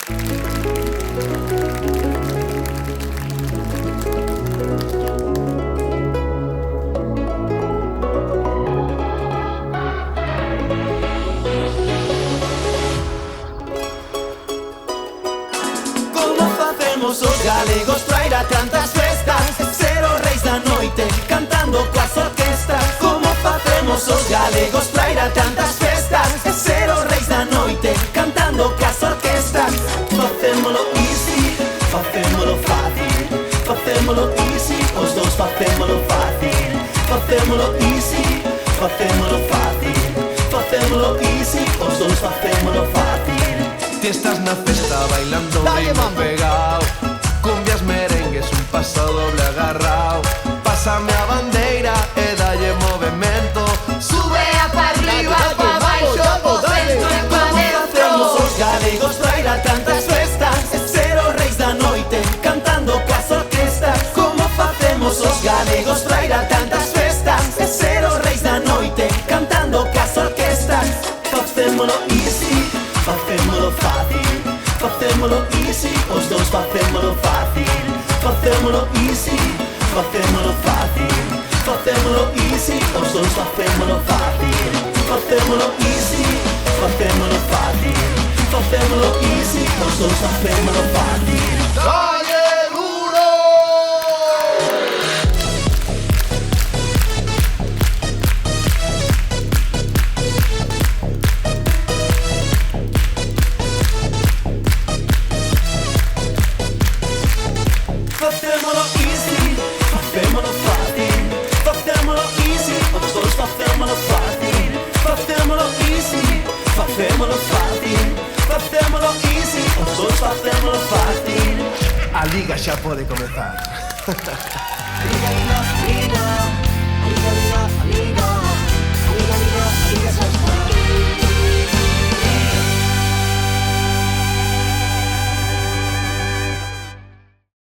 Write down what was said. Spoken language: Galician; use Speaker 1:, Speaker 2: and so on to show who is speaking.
Speaker 1: Os galegos para ir a tantas festas, ser os reis da noite, cantando coas orquestas. Como facemos os galegos para ir a tantas festas, ser os reis da noite, cantando coas orquestas. Facémolo easy, facémolo fácil, facémolo easy, os dous facémolo fácil. Facémolo easy, facémolo fácil, facémolo easy, os dous facémolo fácil.
Speaker 2: Ti estás na festa bailando un ritmo pegao, cumbias, merengues, un paso doble agarrao. Pásame a bandeira e dalle movimento,
Speaker 3: Subea pa arriba, pa baixo, po centro e pa dentro.
Speaker 1: Facemos os galegos para ir a tantas festas, ser os reis da noite, cantando coas orquestas. Como facemos os galegos para ir a tantas festas, ser os reis da noite, cantando coas orquestas. Facémolo easy, facémolo fácil, facémolo easy, os dous facémolo fácil. Facémolo easy, facémolo fácil, facémolo easy, os dous facémolo fácil. Facémolo easy, facémolo fácil, facémolo easy, os dous facémolo fácil.
Speaker 2: dalle duro!
Speaker 1: Facémolo easy, facémolo fácil, facémolo easy, os dous facémolo fácil. Facémolo easy, facémolo fácil, facémolo easy, os dous facémolo fácil.
Speaker 2: A liga xa pode comezar.